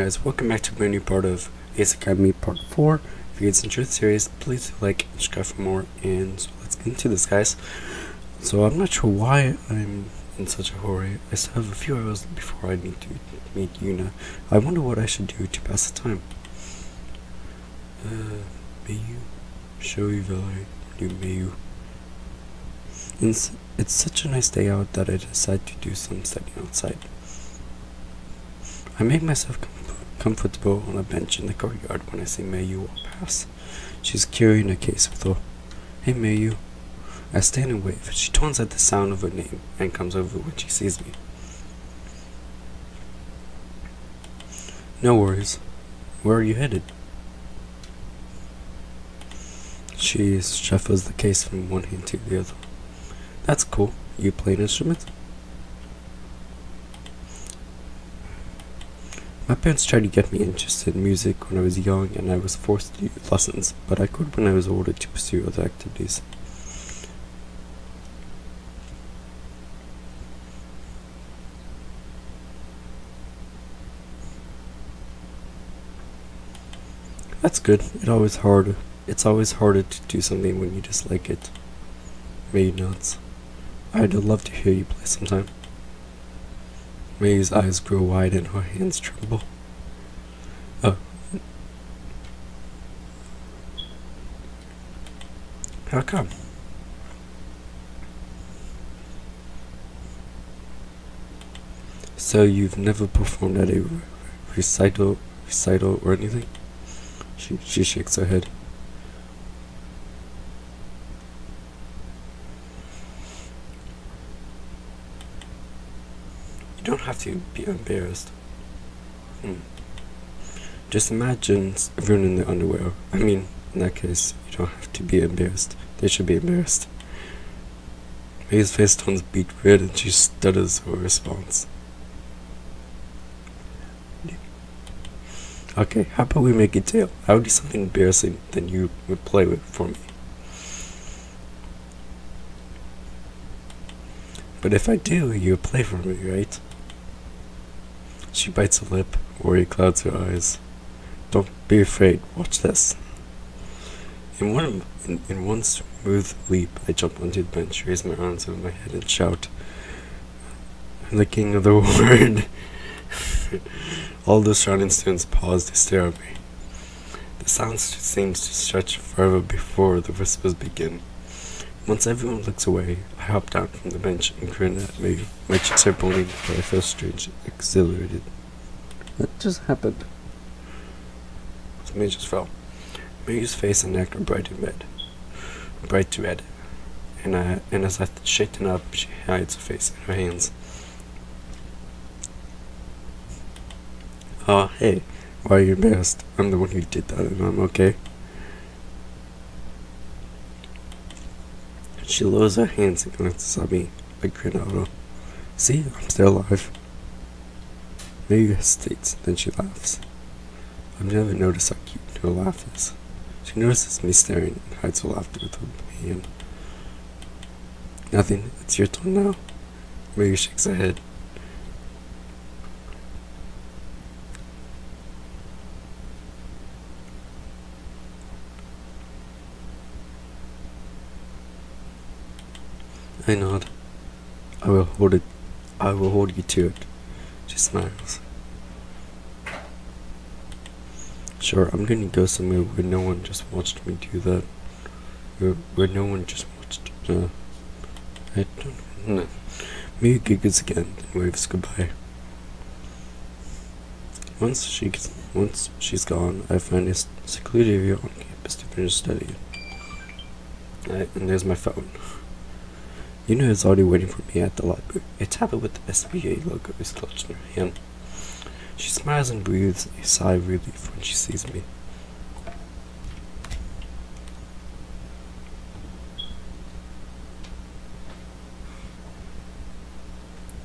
guys, welcome back to a brand new part of JCizzle98 Part 4. If you guys enjoyed the series, please do like and subscribe for more, and so let's get into this, guys. So I'm not sure why I'm in such a hurry. I still have a few hours before I need to meet Yuna. I wonder what I should do to pass the time. Mayu? Showy Valerie, new Mayu. It's such a nice day out that I decided to do some studying outside. I make myself comfortable on a bench in the courtyard when I see Mayu walk past. She's carrying a case with her. Hey Mayu. I stand and wave. She turns at the sound of her name and comes over when she sees me. No worries. Where are you headed? She shuffles the case from one hand to the other. That's cool. You play an instrument? My parents tried to get me interested in music when I was young, and I was forced to do lessons, but I quit when I was older to pursue other activities. That's good. It's always harder to do something when you dislike it. Mayu nods. I'd love to hear you play sometime. Mayu's eyes grow wide and her hands tremble. Oh. How come? So you've never performed at a recital or anything? She shakes her head. You don't have to be embarrassed. Just imagine everyone in their underwear. I mean, in that case, you don't have to be embarrassed. They should be embarrassed. May's face turns beet red and she stutters her response. Okay, how about we make a deal? I would do something embarrassing, then you would play with for me. But if I do, you would play for me, right? She bites her lip, worry clouds her eyes. Don't be afraid, watch this. In one smooth leap, I jump onto the bench, raise my arms over my head and shout, I'm the king of the world. All the surrounding students pause to stare at me. The sound seems to stretch forever before the whispers begin. Once everyone looks away, I hop down from the bench and grin at Mayu. My cheeks are burning, but I feel strangely exhilarated. What just happened? Something just fell. Mayu's face and neck are bright red. And as I straighten up, she hides her face in her hands. Hey, why are you embarrassed? I'm the one who did that and I'm okay. She lowers her hands and glances at me. I grin at her. See, I'm still alive. Mayu hesitates, then she laughs. I've never noticed how cute her laugh is. She notices me staring and hides her laughter with her hand. Nothing, it's your turn now. Mayu shakes her head. I nod. I will hold you to it. She smiles. Sure, I'm gonna go somewhere where no one just watched me do that. Where no one just watched, I don't know. Mayu giggles again, then waves goodbye. Once she's gone, I find a secluded area on campus to finish studying. And there's my phone. Yuna is already waiting for me at the library. A tablet with the SBA logo is clutched in her hand. She smiles and breathes a sigh of relief when she sees me.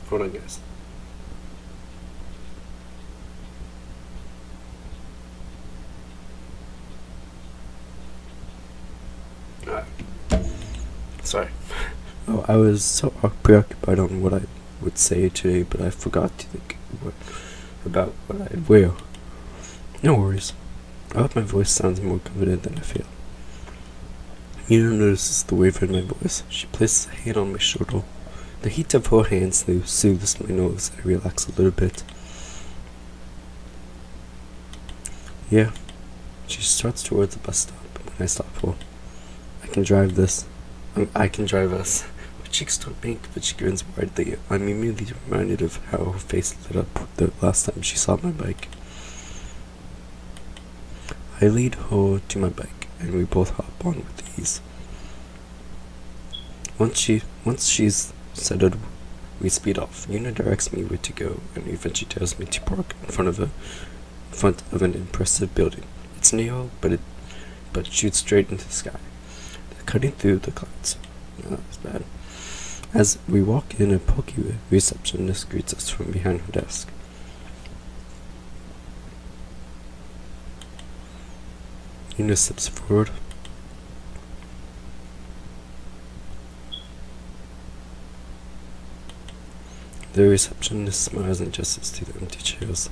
Hold on, guys. Sorry. Oh, I was so preoccupied on what I would say today, but I forgot to think about what I'd wear. No worries. I hope my voice sounds more confident than I feel. Yuna notices the waver in my voice. She places a hand on my shoulder. The heat of her hands soothes my nose. I relax a little bit. Yeah. She starts towards the bus stop when I stop her. I can drive this. I can drive us. My cheeks don't pink, but she grins widely. I'm immediately reminded of how her face lit up the last time she saw my bike. I lead her to my bike, and we both hop on with ease. Once she's settled, we speed off. Yuna directs me where to go, and eventually tells me to park in front of an impressive building. It's narrow, but it shoots straight into the sky, cutting through the clouds. No, that was bad. As we walk in, a pokey receptionist greets us from behind her desk. Yuna steps forward. The receptionist smiles and gestures to the empty chairs.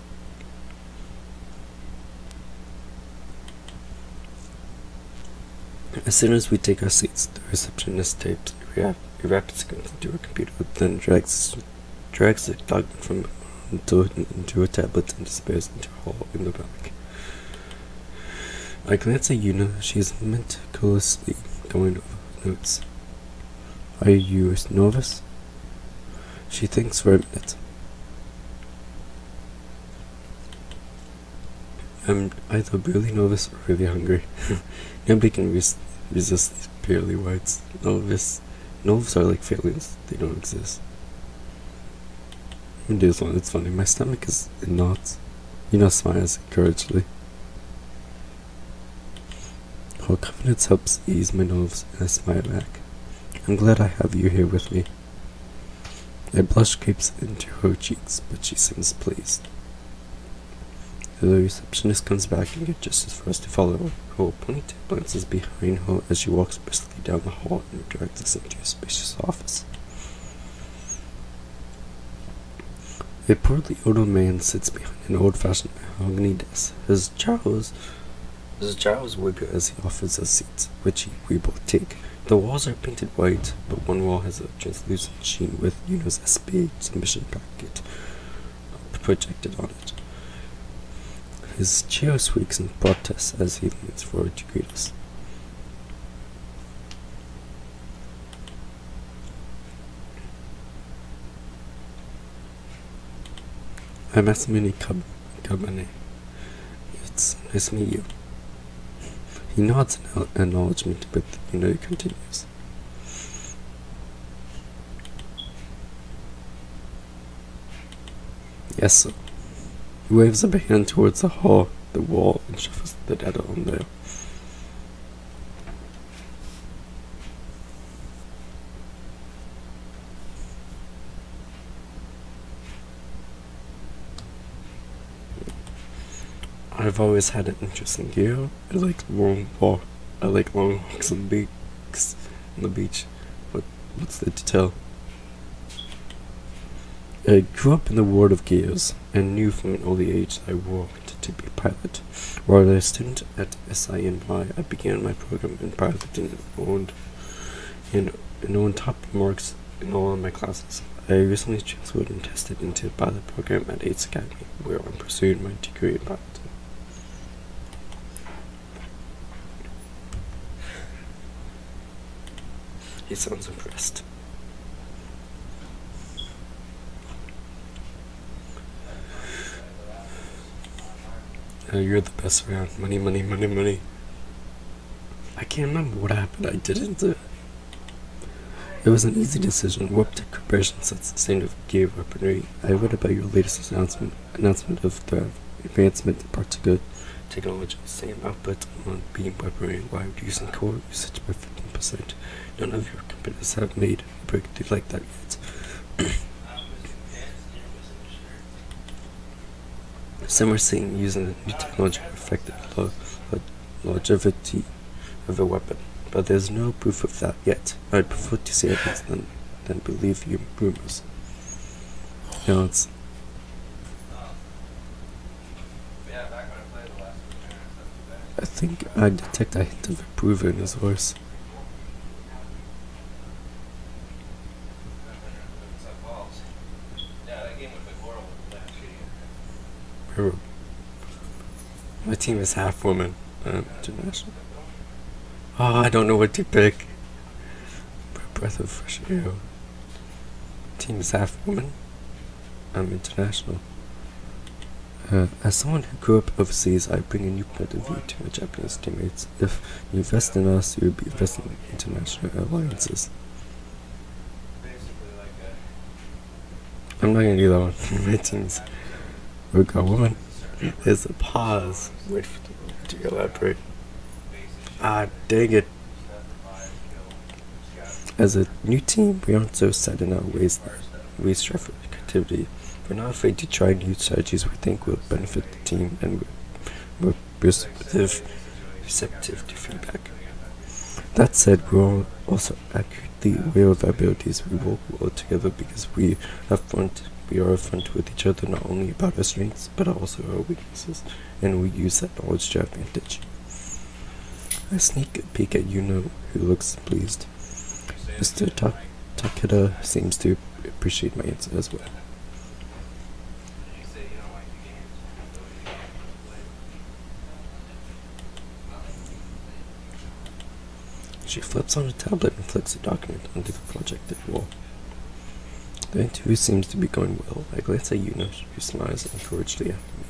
As soon as we take our seats, the receptionist tapes a rapid scan into her computer, then drags the document from into a tablet and disappears into a hole in the back. I glance at Yuna. She is meticulously going over notes. Are you nervous? She thinks for a minute. I'm either really nervous or really hungry. Nobody can resist these pearly whites. Nerves are like feelings. They don't exist. This one, it's funny. My stomach is in knots. Yuna smiles encouragingly. Her confidence helps ease my nerves, and I smile back. I'm glad I have you here with me. A blush creeps into her cheeks, but she seems pleased. The receptionist comes back and gestures for us to follow her. Her ponytail glances behind her as she walks briskly down the hall and directs us into a spacious office. A portly older man sits behind an old-fashioned mahogany desk. His jowls wiggle as he offers us seats, which we both take. The walls are painted white, but one wall has a translucent sheen with Yuna's SPA submission packet projected on it. His chair squeaks in protest as he leans forward to greet us. I'm NIKKI. It's nice to meet you. He nods in acknowledgement, but Yuna continues. Yes, sir. He waves a hand towards the wall, and shuffles the data on there. I've always had an interest in gear. I like long walks on the beach. What's there to tell? I grew up in the world of gears and knew from an early age that I wanted to be a pilot. While a student at SINY, I began my program in piloting and earned top marks in all of my classes. I recently transferred and tested into the pilot program at Ace Academy, where I'm pursuing my degree in piloting. He sounds impressed. You're the best around. Money, money, money, money. I can't remember what happened. I didn't do it. It was an easy decision. Warp-Tech Corporation sets the standard of gear weaponry. I read about your latest announcement of the advancement in particle technology. Same output on beam weaponry while reducing core usage by 15%. None of your companies have made a breakthrough like that yet. Some are saying using the new technology will affect the longevity of a weapon, but there's no proof of that yet. I'd prefer to see evidence than believe your rumors. Now I think I detect a hint of approval in his voice. My team is half woman. International. Oh, I don't know what to pick. Breath of fresh air. Team is half woman. I'm international. As someone who grew up overseas, I bring a new point of view to my Japanese teammates. If you invest in us, you will be investing in international alliances. I'm not gonna do that one. My team's a woman. There's a pause. Wait for the to elaborate. Ah, dang it. As a new team, we aren't so set in our ways that we strive for creativity. We're not afraid to try new strategies we think will benefit the team, and we're receptive to feedback. That said, we're also accurately aware of our abilities. We work well together because we are upfront with each other, not only about our strengths, but also our weaknesses, and we use that knowledge to our advantage. I sneak a peek at Yuno, who looks pleased. Mr. Takeda seems to appreciate my answer as well. She flips on a tablet and flicks a document onto the projected wall. The interview seems to be going well. I glance at Yuno, who smiles encouragingly after me.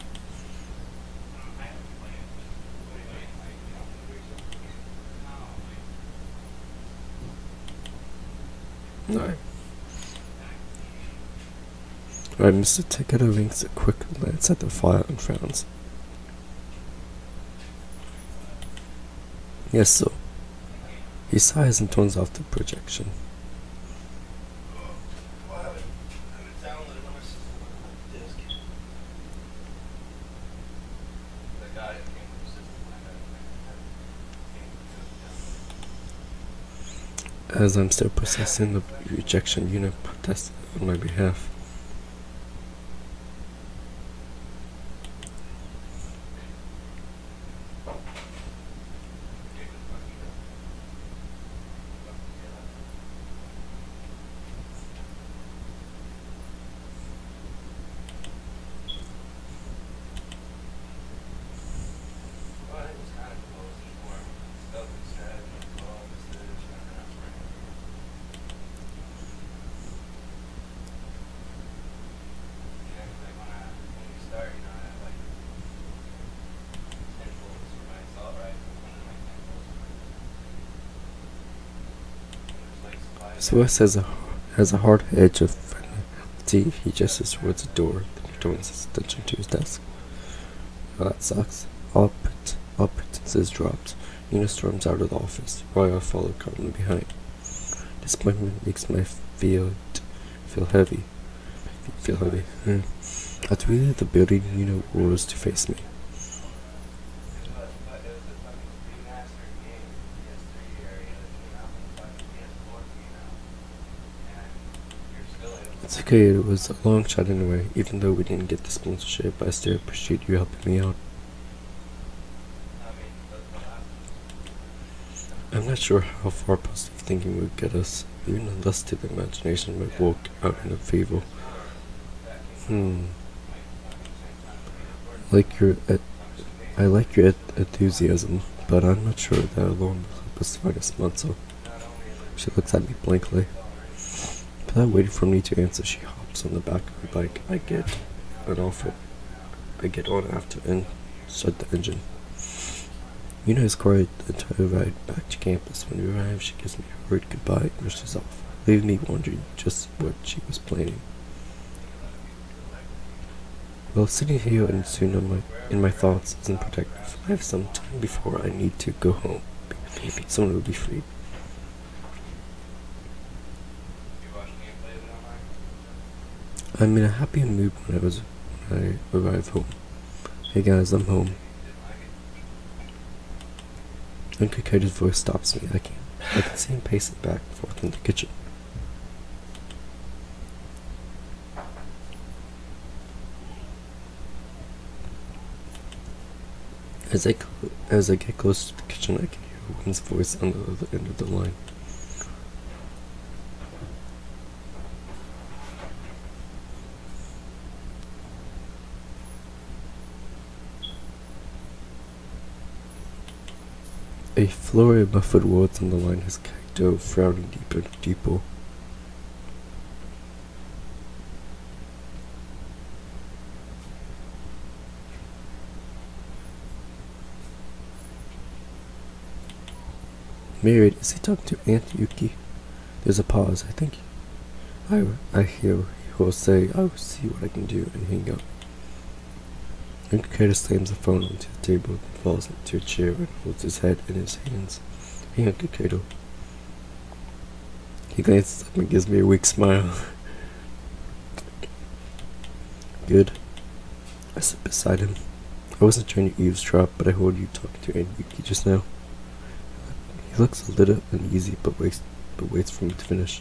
Alright, Mr. Takeda winks a quick glance at the file and frowns. Yes, so. He sighs and turns off the projection. As I'm still processing the rejection, Yuno protests on my behalf. His voice has a hard edge of finality. He gestures towards the door, then returns his attention to his desk. Well, that sucks. All pretenses dropped. Yuno storms out of the office. Roy followed calmly behind. Disappointment makes my feel heavy. At the end of the building, Yuno roars to face me. It's okay, it was a long shot anyway. Even though we didn't get the sponsorship, I still appreciate you helping me out. I'm not sure how far positive thinking would get us. Even a lusty imagination might walk out in a favor. I like your enthusiasm, but I'm not sure that alone will help us find a sponsor. She looks at me blankly. Without waiting for me to answer, she hops on the back of her bike. I get on after and start the engine. Yuno is quiet the entire ride back to campus. When we arrive, she gives me a hurried goodbye and rushes off, leaving me wondering just what she was planning. Well, sitting here and soon in my thoughts isn't productive. I have some time before I need to go home. Maybe someone will be free. I'm in a happy mood when I arrive home. Hey guys, I'm home. And Kakado's voice stops me. I can see him pacing back and forth in the kitchen. As I get closer to the kitchen, I can hear a woman's voice on the other end of the line. A flurry of muffled words on the line has Kaito frowning deeper and deeper. Married, is he talking to Aunt Yuki? There's a pause. I think I hear her say, I will see what I can do, and hang up. Uncle Kaito slams the phone onto the table and falls into a chair and holds his head in his hands. Hey, Uncle Kaito. He glances up and gives me a weak smile. Good. I sit beside him. I wasn't trying to eavesdrop, but I heard you talking to Aunt Yuki just now. He looks a little uneasy, but waits for me to finish.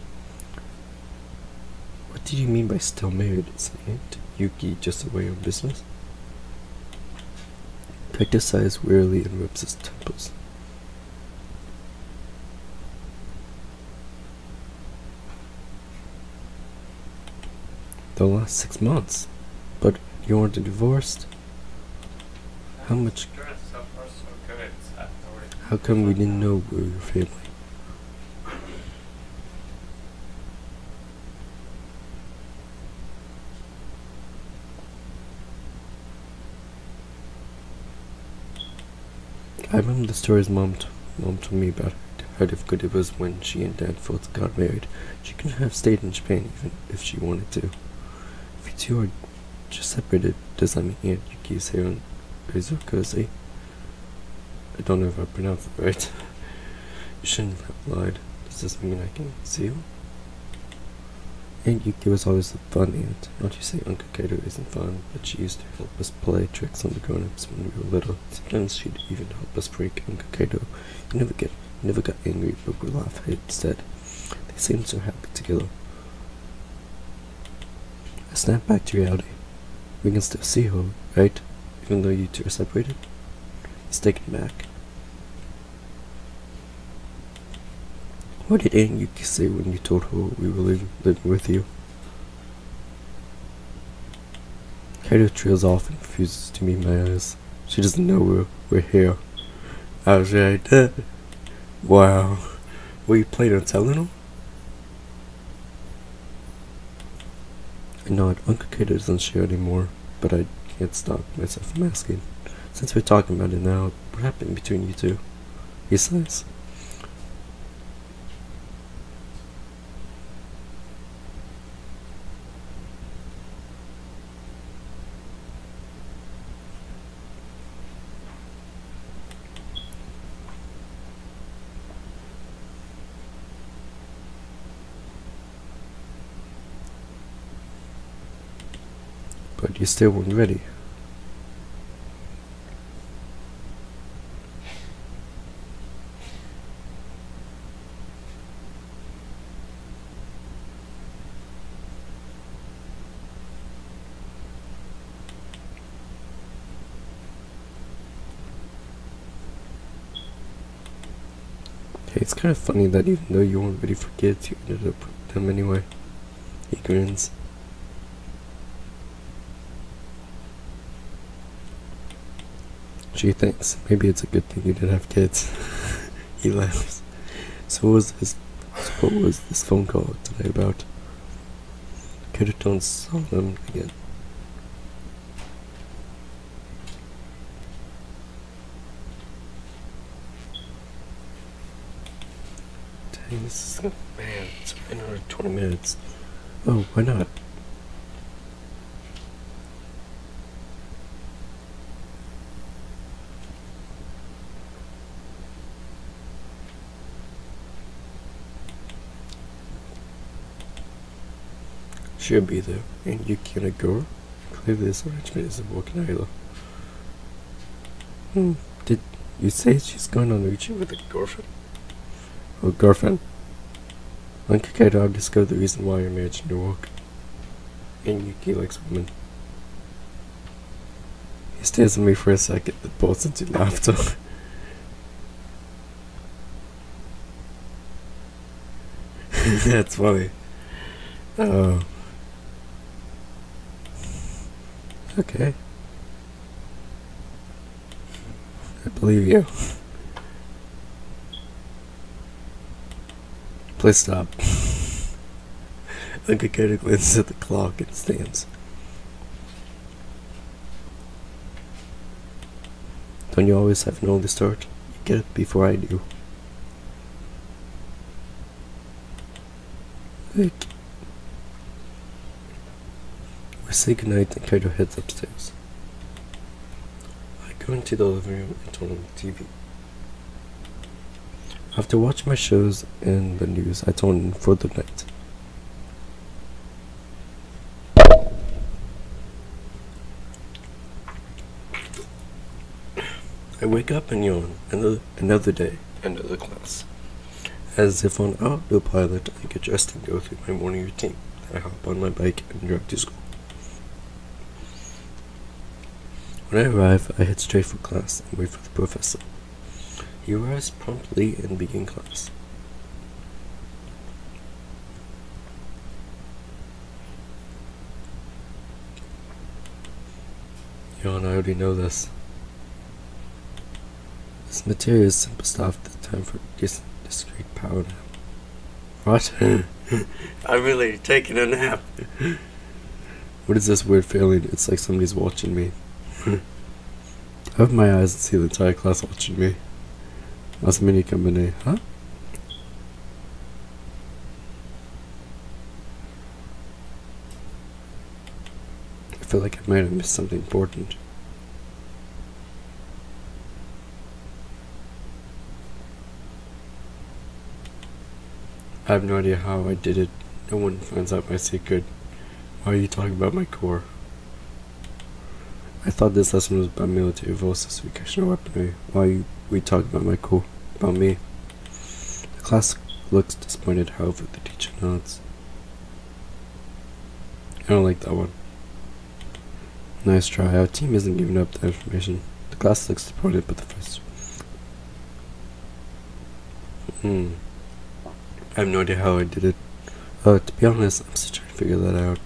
What did you mean by still married? Is Aunt Yuki just away on business? Kaito sighs wearily and rubs his temples. The last 6 months? But you weren't divorced? How much? How come we didn't know we were your family? I remember the stories Mom told me about how difficult it was when she and Dad both got married. She couldn't have stayed in Japan even if she wanted to. If you two are just separated, does that mean Aunt Yuki is here on Izukaze? I don't know if I pronounced it right. You shouldn't have lied. Does this mean I can see you? Aunt Yuki was always the fun aunt. Not to say Uncle Kaito isn't fun, but she used to help us play tricks on the grown-ups when we were little. Sometimes she'd even help us prank Uncle Kaito. He never got angry, but would laugh at it instead. They seemed so happy together. I snapped back to reality. We can still see her, right? Even though you two are separated? He's taken back. What did Aunt Yuki say when you told her we were living with you? Kaito trails off and refuses to meet my eyes. She doesn't know we're here. I was right there. Wow. Were you planning on telling her? I nod. Uncle Kaito doesn't share anymore, but I can't stop myself from asking. Since we're talking about it now, what happened between you two? He sighs. But you still weren't ready. Hey, it's kind of funny that even though you weren't ready for kids, you ended up with them anyway. He grins. She thinks maybe it's a good thing you didn't have kids. He laughs. So what was this phone call today about? Kaito saw them again. Dang, this is man, it's been another 20 minutes. Oh, why not? She'll be there, and you can't go. Clearly this arrangement isn't working either. Did you say she's going on a retreat with a girlfriend? Oh, girlfriend? Uncle Kaito, I've discovered the reason why your marriage didn't work. And Yuki likes women. He He stares at me for a second, then bursts into laughter. That's funny. Oh. Okay. I believe you. Please stop. I could get a glance at the clock and stands. Don't you always have an early start? You get it before I do. Like, we say goodnight and Kaito heads upstairs. I go into the living room and turn on the TV. After watching my shows and the news, I turn in for the night. I wake up and yawn. Another day, another class. As if on autopilot, I get dressed and go through my morning routine. Then I hop on my bike and drive to school. When I arrive, I head straight for class and wait for the professor. He arrives promptly and begins class. Yawn, I already know this. This material is simple stuff. The time for discrete power nap. What? I'm really taking a nap. What is this weird feeling? It's like somebody's watching me. I open my eyes and see the entire class watching me. That's mini company, huh? I feel like I might have missed something important. I have no idea how I did it. No one finds out my secret. Why are you talking about my core? I thought this lesson was about military versus recreational weaponry. Why are we talking about my core? About me? The class looks disappointed, however the teacher nods. I don't like that one. Nice try. Our team isn't giving up that information. The class looks disappointed, but the first... I have no idea how I did it. To be honest, I'm still trying to figure that out.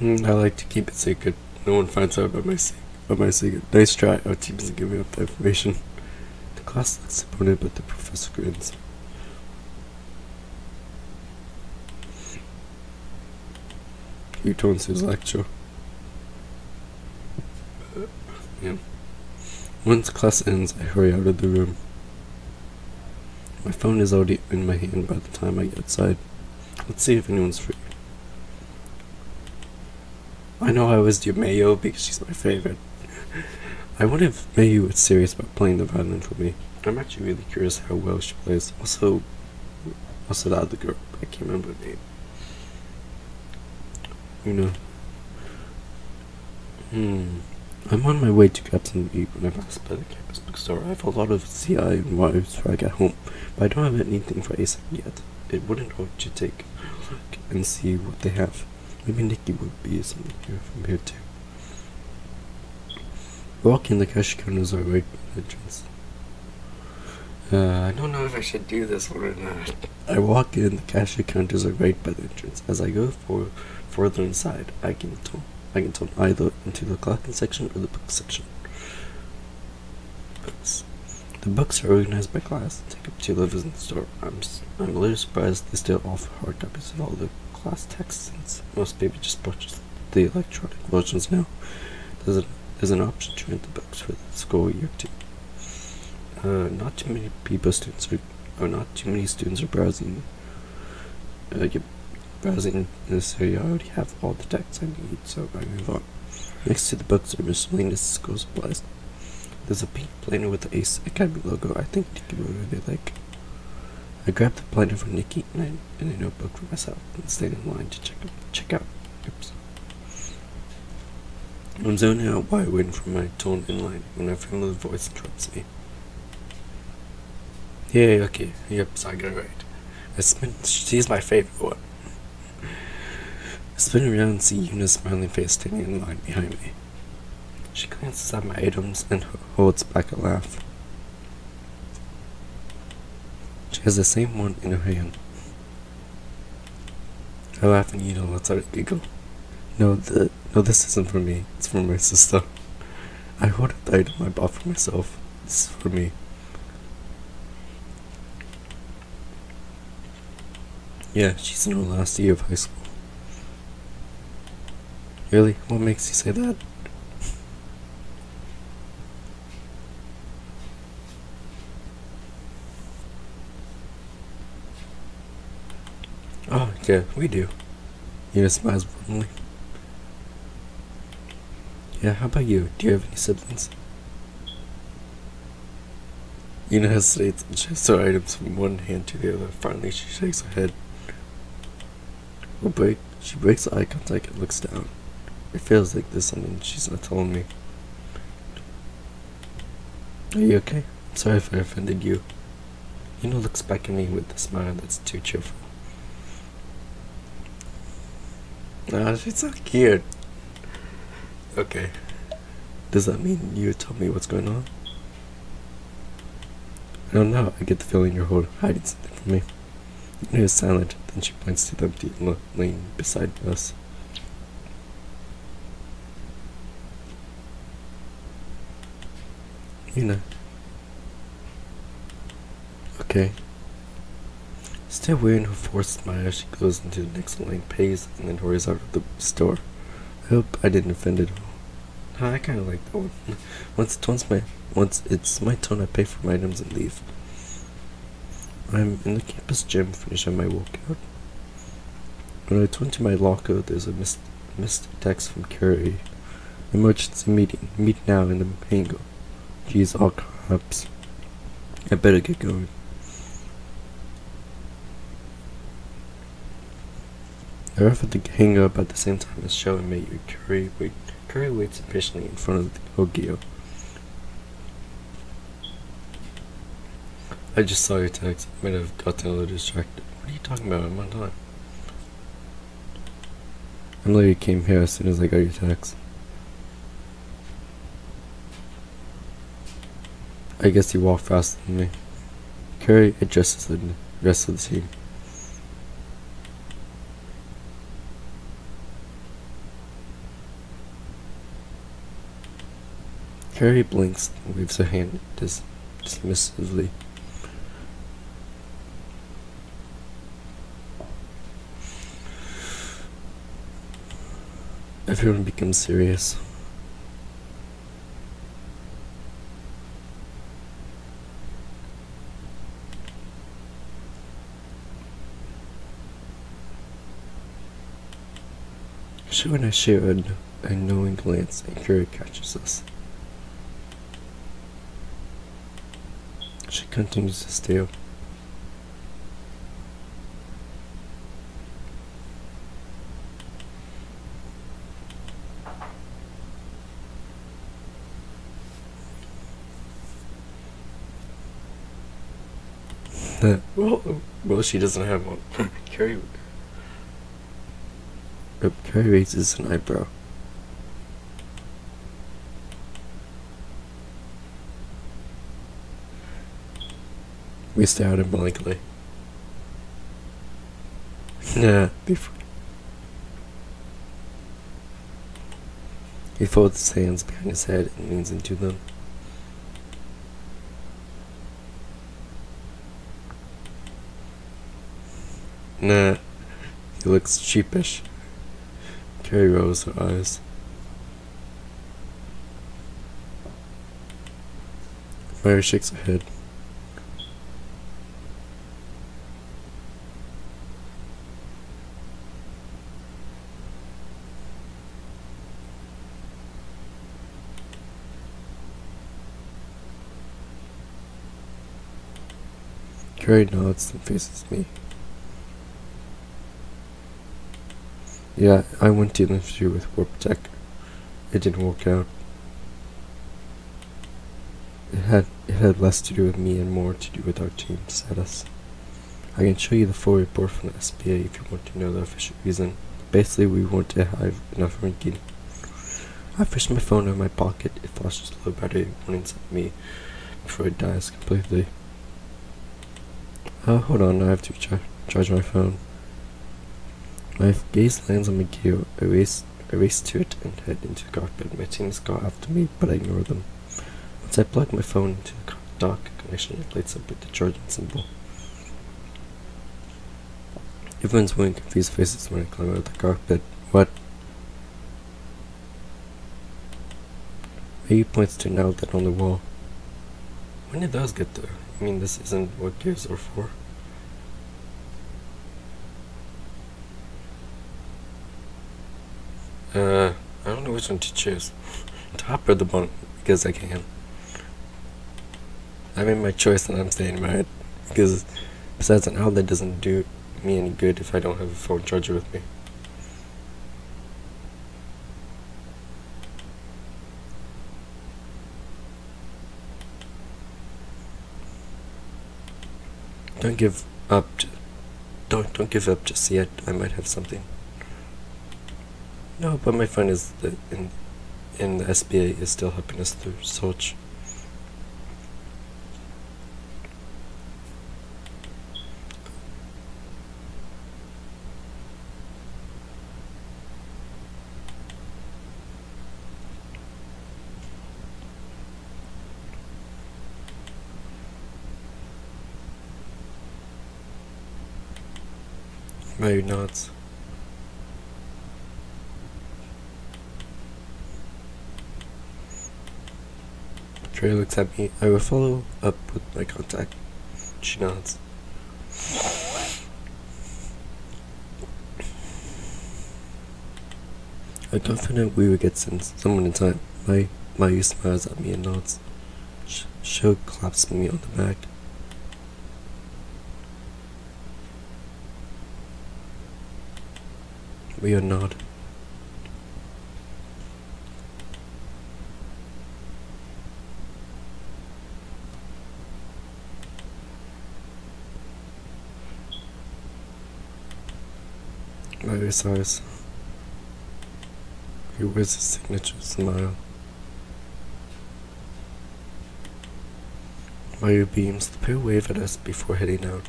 I like to keep it secret. No one finds out about my secret. Nice try. Our team isn't giving up the information. The class looks disappointed, but the professor grins. He returns to his lecture. Yeah. Once class ends, I hurry out of the room. My phone is already in my hand by the time I get outside. Let's see if anyone's free. I know I always do Mayo because she's my favorite. I wonder if Mayu is serious about playing the violin for me. I'm actually really curious how well she plays. Also the other girl, I can't remember her name. You know. I'm on my way to grab some to eat when I pass by the campus bookstore. I have a lot of CI and Wives before I get home, but I don't have anything for ASAP yet. It wouldn't hurt to take a look and see what they have. Maybe NIKKI would be something here from here too. Walking the cash counters are right by the entrance. I don't know if I should do this one or not. I walk in, the cashier counters are right by the entrance. As I go further inside, I can turn either into the clocking section or the book section. Books. The books are organized by class and take up 2 levels in the store. I'm a little surprised they still offer hard copies of all the class texts, since most people just purchase the electronic versions now. There's an option to rent the books for the school year too. Not too many students are browsing. Browsing in this area. I already have all the texts I need, so I move on. Next to the books are miscellaneous school supplies. There's a pink planner with the Ace Academy logo. I think NIKKI will really like. I grabbed the planner for NIKKI and a notebook for myself, and stayed in line to check out. Oops. I'm zoning out while waiting for my turn in line when a familiar voice interrupts me. Yeah, okay. Yep, so I got it right. She's my favorite one. I spin around and see Yuna's smiling face standing in line behind me. She glances at my items and holds back a laugh. She has the same one in her hand. I laugh and Yuna lets out a giggle. No, this isn't for me. It's for my sister. I hold up the item I bought for myself. This is for me. Yeah, she's in her last year of high school. Really? What makes you say that? Oh, yeah, we do. Yuna smiles warmly. Yeah, how about you? Do you have any siblings? Yuna hesitates and shifts her items from one hand to the other. Finally, she shakes her head. She breaks eye contact and looks down. It feels like there's something she's not telling me. Are you okay? I'm sorry if I offended you. Yuna looks back at me with a smile that's too cheerful. Ah, she's so cute. Okay. Does that mean you tell me what's going on? I don't know. I get the feeling you're hiding something from me. Yuna is silent, then she points to the empty lane beside us. Yuna. Okay. Still wearing her forced smile, she goes into the next lane, pays, and then hurries out of the store. I hope I didn't offend it. I kinda like that one. Once it's my turn, I pay for my items and leave. I'm in the campus gym finishing my workout. When I turn to my locker, there's a missed text from Carrie. Emergency meeting. Meet now in the hangar. Geez, all caps. I better get going. I arrive at the hangar about the same time as Shell and mate Curry waits impatiently in front of the Ogio. I just saw your text. I might have gotten a little distracted. What are you talking about? I'm on time. I literally came here as soon as I got your text. I guess you walk faster than me. Curry addresses the rest of the team. Carrie blinks and waves her hand dismissively. Everyone becomes serious. Shu and I share a knowing glance, and Carrie catches us. She continues to stare. Well, she doesn't have one. Carrie raises an eyebrow. We stare at him blankly. Nah, He folds his hands behind his head and leans into them. Nah, he looks sheepish. Carrie rolls her eyes. Mary shakes her head. Carrie nods and faces me. Yeah, I went to the interview with Warp Tech. It didn't work out. It had less to do with me and more to do with our team status. I can show you the full report from the SBA if you want to know the official reason. Basically, we want to have enough ranking. I fished my phone out of my pocket. It flashes low battery warnings at me before it dies completely. Hold on, I have to charge my phone. My gaze lands on my gear. I race to it and head into the cockpit. My teammates call after me, but I ignore them. Once I plug my phone into the dock connection, it lights up with the charging symbol. Everyone's wearing confused faces when I climb out of the cockpit. What? He points to an outlet on the wall. When did those get there? I mean, this isn't what gears are for. I don't know which one to choose. Top or the bottom, because I can. I made my choice and I'm staying by it. Because besides, an outlet doesn't do me any good if I don't have a phone charger with me. Don't give up. Don't give up just yet. I might have something. No, but my friend is in the SBA is still helping us through search. Maybe not. Trey looks at me. I will follow up with my contact. She nods. I'm confident we will get someone in time. Mayu smiles at me and nods. Sho claps me on the back. We are nod. Mayu sighs. He wears his signature smile. Mayu beams. The pair wave at us before heading out.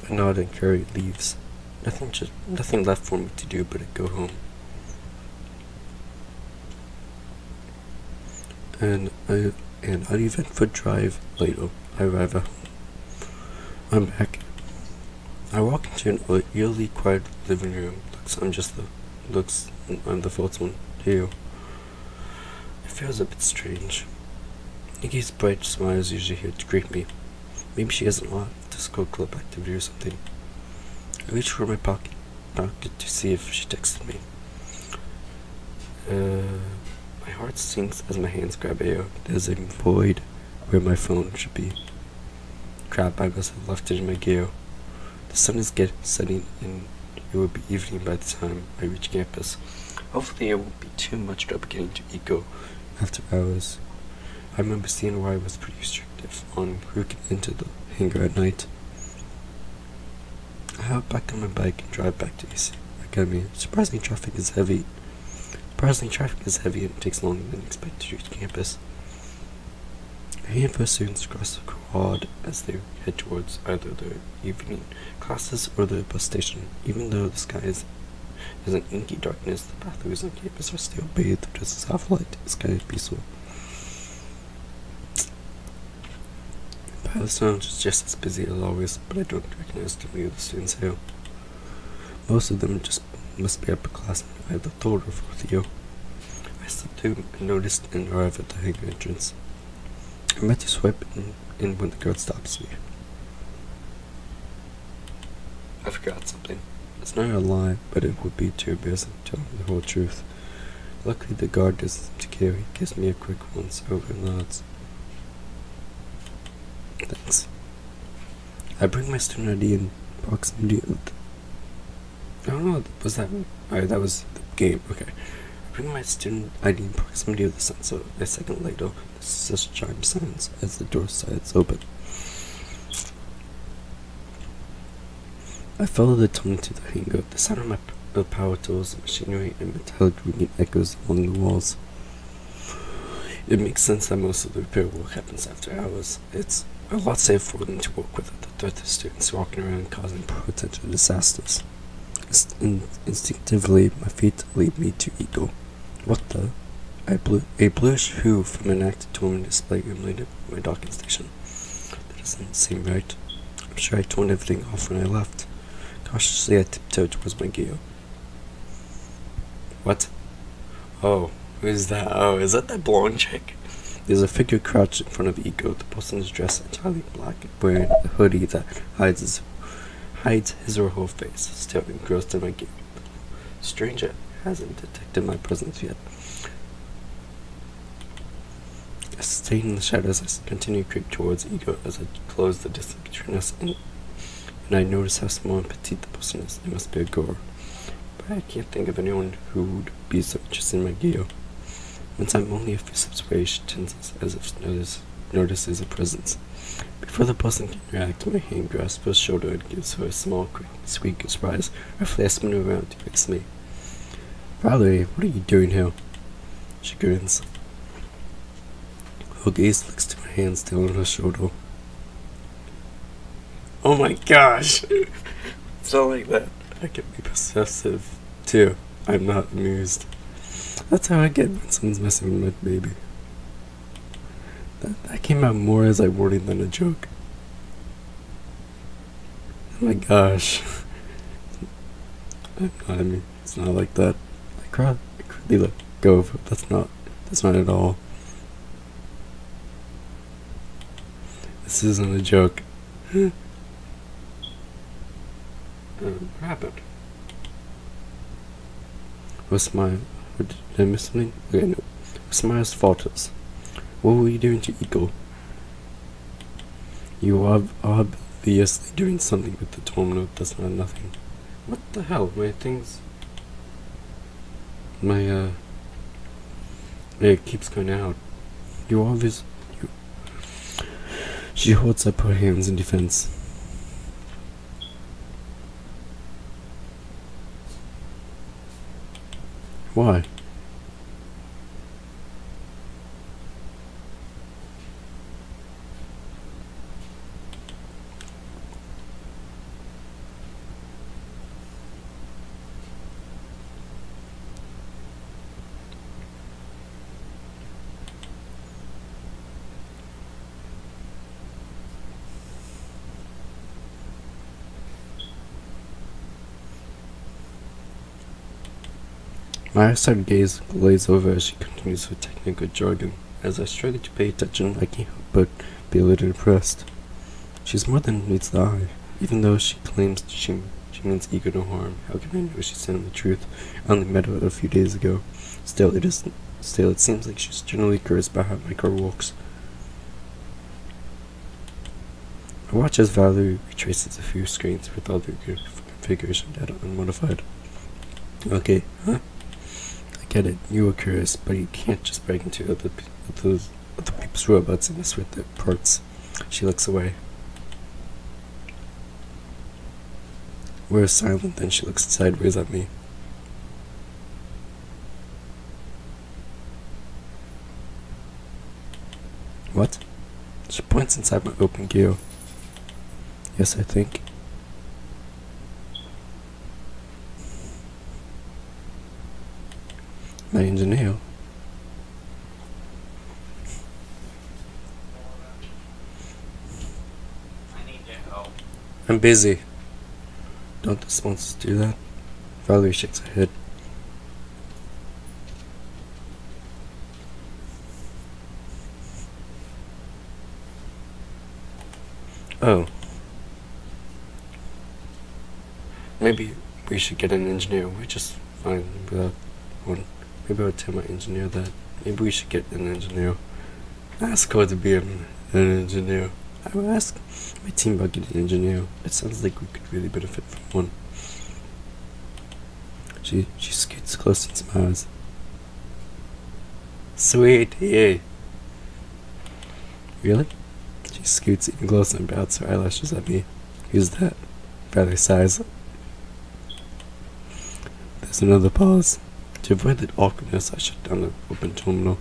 I nod and Carrie leaves. Nothing left for me to do but to go home. And uneventful drive later, I arrive at home. I'm back. I walk into an eerily quiet living room. I'm the fourth one here. It feels a bit strange. Nikki's bright smile is usually here to greet me. Maybe she has an after-school club activity or something. I reach for my pocket to see if she texted me. My heart sinks as my hands grab air. There's a void where my phone should be. Crap, I must have left it in my gear. The sun is setting and it will be evening by the time I reach campus. Hopefully it won't be too much trouble getting to Eco after hours. I remember seeing why I was pretty restrictive on who can enter the hangar at night. I hop back on my bike and drive back to AC Academy. Surprisingly, traffic is heavy and it takes longer than expected to reach campus. A handful of students cross the quad as they head towards either their evening classes or the bus station. Even though the sky is in inky darkness, the pathways on campus are still bathed with a soft light. The sky is peaceful. Pilot Lounge is just as busy as always, but I don't recognize too many of the students here. Most of them just must be upper class, either third or fourth year. I slipped through and noticed and arrived at the hangar entrance. I'm about to swipe in when the guard stops me. I forgot something. It's not a lie, but it would be too embarrassing to tell him the whole truth. Luckily the guard doesn't seem to care. He gives me a quick once over and nods. Thanks. I bring my student ID in proximity of I don't know, was that? Alright, that was the game, okay. I bring my student ID in proximity of the sun, so a second later, the such chime sounds as the door slides open. I follow the tone to the hangar. The sound of power tools, machinery, and metallic ringing echoes along the walls. It makes sense that most of the repair work happens after hours. It's a lot safer for them to work with the threat of students walking around causing potential disasters. Instinctively, my feet lead me to Eagle. What the? A bluish hue from an active tournament display illuminated my docking station. That doesn't seem right. I'm sure I turned everything off when I left. Cautiously, I tiptoed towards my gear. What? Oh, who is that? Oh, is that blonde chick? There's a figure crouched in front of Ego. The person is dressed entirely black, wearing a hoodie that hides his or her face, staring engrossed in my gear. Stranger hasn't detected my presence yet. I stayed in the shadows as I continue to creep towards Ego as I close the distance between us, and I notice how small and petite the person is. It must be a girl. But I can't think of anyone who would be so interested in my gear. Once I'm only a few steps away, she tenses as if notices a presence. Before the person can react, my hand grasps her shoulder and gives her a small, quick squeak of surprise. Roughly, I spin around to face me. Valerie, what are you doing here? She grins. Her gaze flicks to my hand still on her shoulder. Oh my gosh! It's not like that. I can be possessive, too. I'm not amused. That's how I get when someone's messing with my baby. That came out more as a warning than a joke. Oh my gosh. I mean, it's not like that. I quickly let go of it. That's not at all. This isn't a joke. What happened? Her smile. Did I miss something? Okay, no. Her smile falters. What were you doing to Eagle? You are obviously doing something with the terminal. That's not nothing. What the hell? My things. It keeps going out. She holds up her hands in defense. Why? My eyesight gaze glaze over as she continues her technical jargon. As I struggle to pay attention, I can't help but be a little impressed. She's more than meets the eye. Even though she claims she means Ego no harm, how can I know she's telling the truth? I only met her a few days ago. Still, it seems like she's generally curious about how my car works. I watch as Valerie retraces a few screens with all the configuration data unmodified. Okay, huh? Get it, you were curious, but you can't just break into other people's robots and mess with their parts. She looks away. We're silent, then she looks sideways at me. What? She points inside my open gear. Yes, I think. My engineer. I need your help. I'm busy. Don't the sponsors do that? Valerie shakes her head. Oh. Maybe we should get an engineer. We're just fine without one. Maybe I'll tell my engineer that. Maybe we should get an engineer. Ask her to be an engineer. I will ask my team about getting an engineer. It sounds like we could really benefit from one. She scoots close and smiles. Sweet, yay. Really? She scoots even closer and bats her eyelashes at me. Who's that? Rather sighs. There's another pause. To avoid the awkwardness, I shut down the open terminal.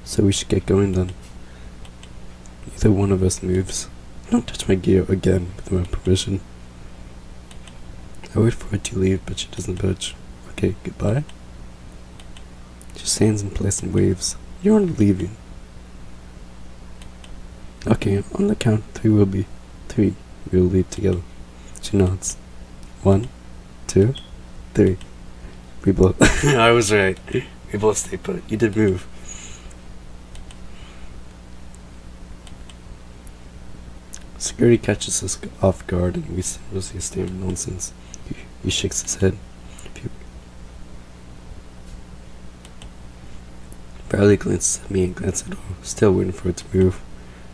So we should get going then. Neither one of us moves. Don't touch my gear again with my permission. I wait for her to leave, but she doesn't budge. Okay, goodbye. She stands in place and waves. You're not leaving. Okay, on the count, 3 will be 3. We'll leave together. She nods. 1, 2, 3. We both. I was right. We both stay put. You did move. Security catches us off guard and we seriously stare nonsense. He shakes his head. Barely glances at me and glances at her, still waiting for it to move.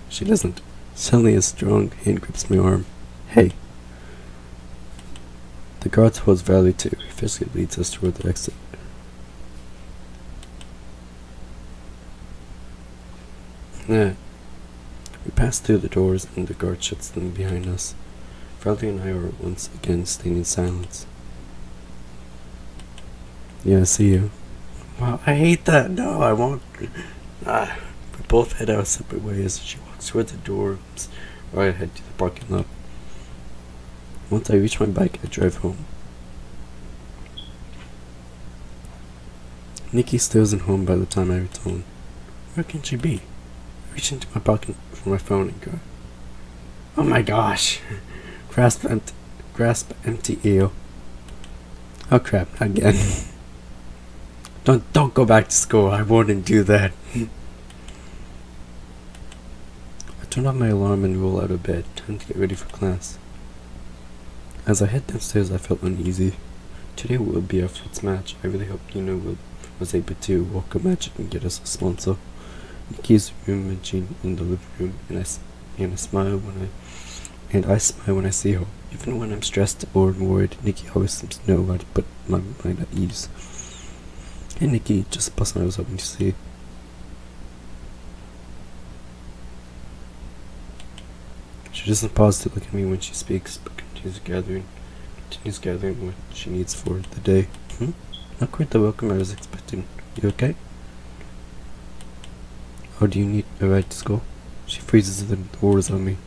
She doesn't. Suddenly a strong hand grips my arm. Hey. The guard holds Valley too. He physically leads us toward the exit. We pass through the doors and the guard shuts them behind us. Valley and I are once again staying in silence. Yeah, I see you. Wow, I hate that. No, I won't. We both head our separate ways. She walks towards the doors, or I head to the parking lot. Once I reach my bike, I drive home. Nikki still isn't home by the time I return. Where can she be? I reach into my pocket for my phone and go. Oh my gosh! Grasp empty eel. Oh crap! Again. Don't go back to school. I wouldn't do that. I turn off my alarm and roll out of bed, time to get ready for class. As I head downstairs, I felt uneasy. Today will be our first match. I really hope Nino was able to walk a magic and get us a sponsor. Nikki's rummaging in the living room, and I smile when I see her. Even when I'm stressed or worried, Nikki always seems to know how to put my mind at ease. Hey Nikki, just a person I was hoping to see. She doesn't pause to look at me when she speaks, but continues gathering what she needs for the day. Not quite the welcome I was expecting. You okay? Or do you need a ride to school? She freezes the doors on me.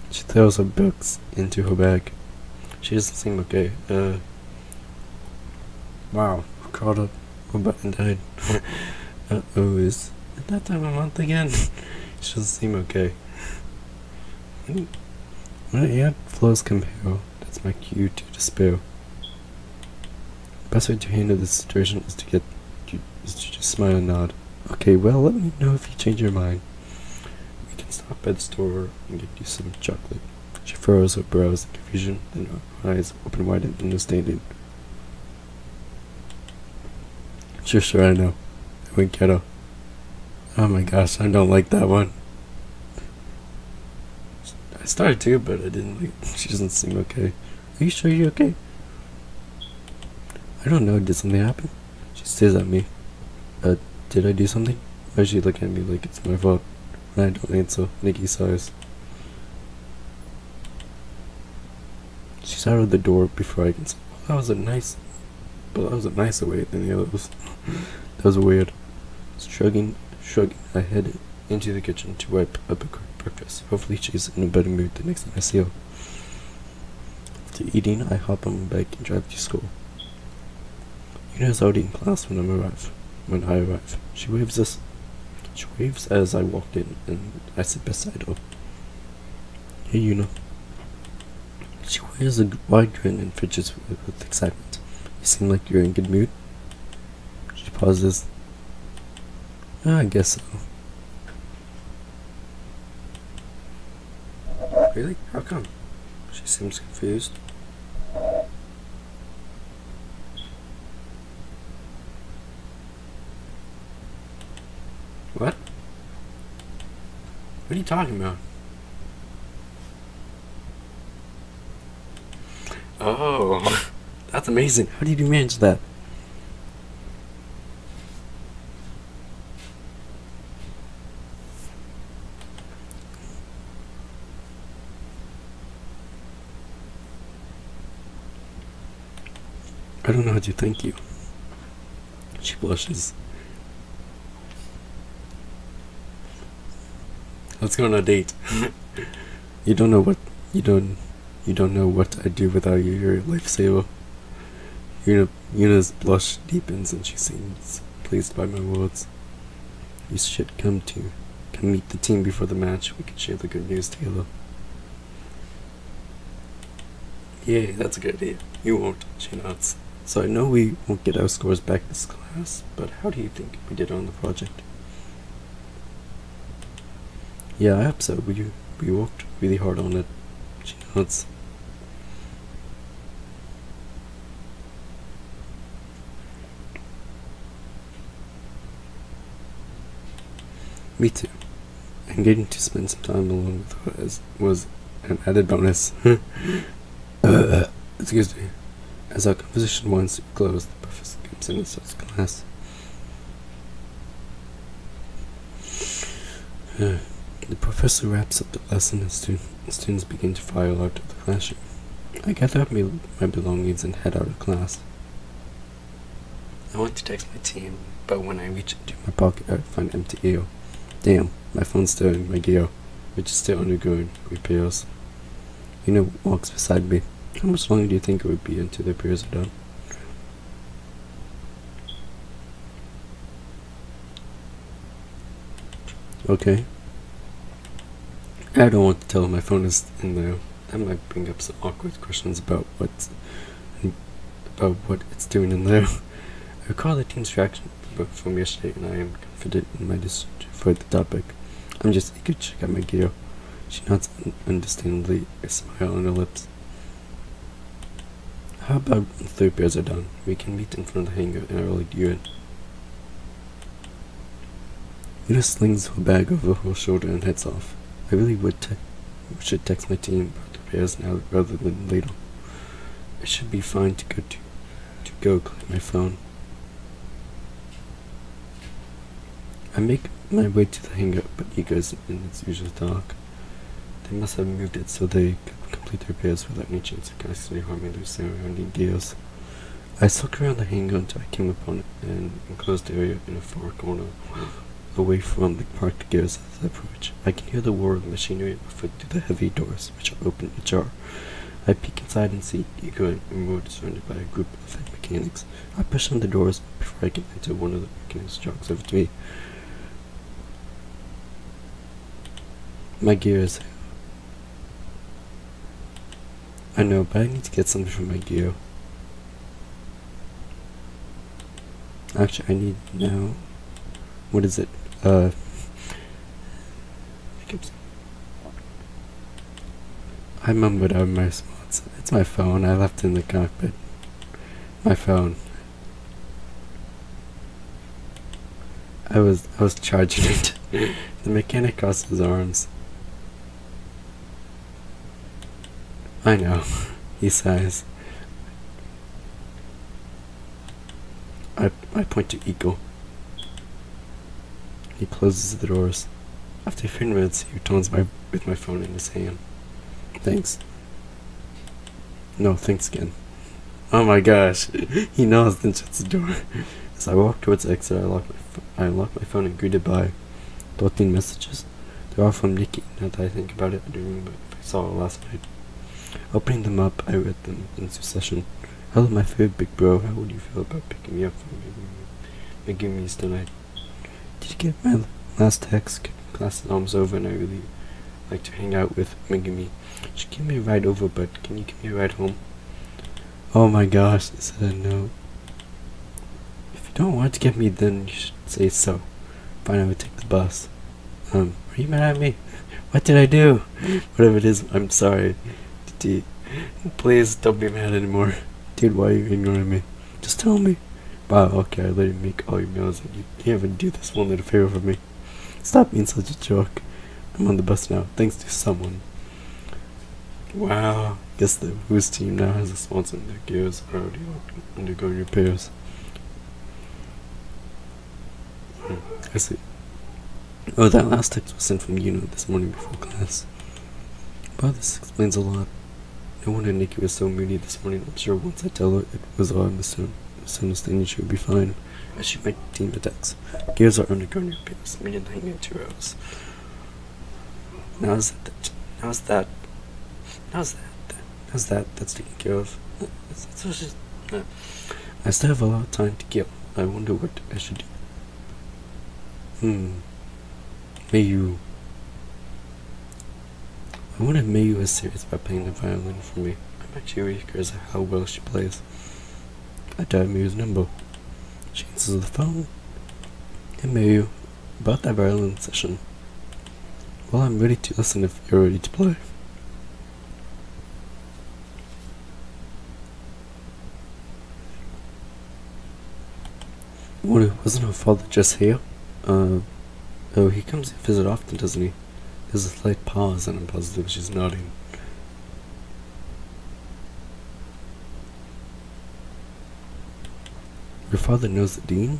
She throws her books into her bag. She doesn't seem okay. Wow, caught up. Robot and died. Uh-oh, is it that time of month again? She doesn't seem okay. When air flows compare, that's my cue to despair. The best way to handle this situation is to just smile and nod. Okay, well, let me know if you change your mind. We can stop by the store and get you some chocolate. She furrows her brows in confusion, then her eyes open wide in understanding. Sure, I know. I wink at her. Oh my gosh, I don't like that one. I started to, but I didn't like. She doesn't seem okay. Are you sure you're okay? I don't know. Did something happen? She stares at me. Did I do something? Why is she looking at me like it's my fault? When I don't answer, Nikki sighs. She's out of the door before I can say, well, that was a nicer way than the others. That was weird. Shrugging, I head into the kitchen to wipe up a quick breakfast. Hopefully she's in a better mood the next time I see her. After eating, I hop on my bike and drive to school. Yuna's already in class when I arrive. She waves as I walked in, and I sit beside her. Hey Yuna. She wears a wide grin and fidgets with excitement. You seem like you're in good mood. She pauses. I guess so. Really? How come? She seems confused. What? What are you talking about? Oh, that's amazing. How did you manage that? I don't know how to thank you. She blushes. Let's go on a date. You don't know what I do without you. You're a lifesaver. Yuna's blush deepens and she seems pleased by my words. You should come meet the team before the match. We can share the good news together. Yay, that's a good idea. You won't, she nods. So I know we won't get our scores back this class, but how do you think we did on the project? Yeah, I hope so. We worked really hard on it. She nods. Me too. And getting to spend some time alone with her was an added bonus. Excuse me. As our conversation winds to a close, the professor comes in and starts class. The professor wraps up the lesson and students begin to file out of the classroom. I gather up my belongings and head out of class. I want to text my team, but when I reach into my pocket, I find empty gear. Damn, my phone's still in my gear, which is still undergoing repairs. Yuna walks beside me. How much longer do you think it would be until the repairs are done? Okay. I don't want to tell her my phone is in there. That might bring up some awkward questions about what it's doing in there. I recall the team's reaction from yesterday, and I am confident in my decision for the topic. I'm just eager to check out my gear. She nods understandably, a smile on her lips. How about once the repairs are done, we can meet in front of the hangar and I'll lead you in. Yuna slings her bag over her shoulder and heads off. I really should text my team about the repairs now rather than later. It should be fine to go collect my phone. I make my way to the hangar, but Nika isn't in its usual dark. They must have moved it so they could complete the repairs without any chance of constantly harming their surrounding gears. I stalked around the hangar until I came upon an enclosed area in a far corner, away from the parked gears as I approach. I can hear the whir of machinery at my foot through the heavy doors, which are open ajar. I peek inside and see Nika and Road surrounded by a group of head mechanics. I push on the doors before I can enter. One of the mechanics jogs over to me. My gear is... I know, but I need to get something from my gear. Actually, I need now... What is it? I mumbled out my response. It's my phone. I left it in the cockpit. My phone. I was charging it. The mechanic crossed his arms. I know, he sighs. I point to Eagle. He closes the doors. After a few minutes, he returns with my phone in his hand. Thanks. No, thanks again. Oh my gosh, he knows and shuts the door. As I walk towards the exit, I lock my phone and greet it by 13 messages. They're all from NIKKI. Now that I think about it, I don't remember if I saw it last night. Opening them up, I read them in succession. Hello, my favorite big bro. How would you feel about picking me up from Megami's tonight? Did you get my last text? Class is almost over and I really like to hang out with Megami. She gave me a ride over, but can you give me a ride home? Oh my gosh, it said no. If you don't want to get me, then you should say so. Fine, I would take the bus. Are you mad at me? What did I do? Whatever it is, I'm sorry. Please don't be mad anymore. Dude, why are you ignoring me? Just tell me. Wow, okay, I let you make all your meals and you can't even do this one little favor for me. Stop being such a jerk. I'm on the bus now, thanks to someone. Wow, guess the Who's team now has a sponsor and their gears are already undergoing repairs. I see. Oh, that last text was sent from Yuna this morning before class. Well, this explains a lot. No wonder Nikki was so moody this morning. I'm sure once I tell her it was all a misunderstanding, she will be fine. As she might team attacks. Gears are undergoing repairs, meaning hanging in 2 hours. How's that? That's taken care of. I still have a lot of time to kill. I wonder what I should do. Mayu. I wonder if Mayu is serious about playing the violin for me. I'm actually curious how well she plays. I dialed Mayu's number. She answers the phone. Hey Mayu, about that violin session. Well, I'm ready to listen if you're ready to play. Wasn't her father just here? Oh, he comes to visit often, doesn't he? There's a slight pause and I'm positive she's nodding. Your father knows the dean?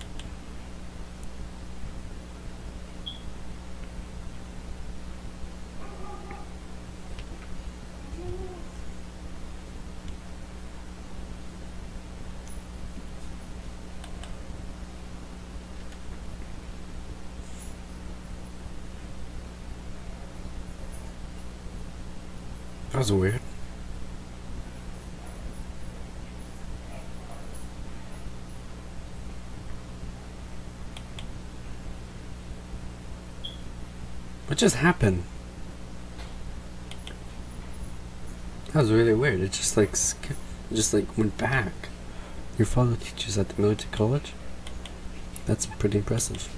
That was weird. What just happened? That was really weird. It just like went back. Your father teaches at the military college? That's pretty impressive.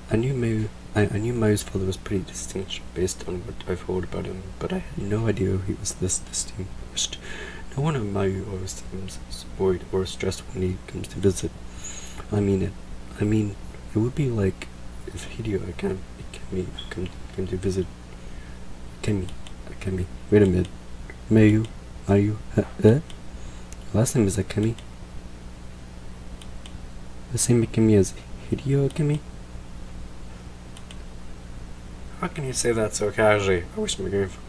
I knew Mayu's father was pretty distinguished based on what I've heard about him, but I had no idea he was this distinguished. No wonder Mayu always seems worried or stressed when he comes to visit. I mean, it would be like if Hideo Akemi came to visit. Akemi. Wait a minute. Mayu? Last name is Akemi? The same Akemi as Hideo Akemi? How can you say that so casually? I wish my grandfather.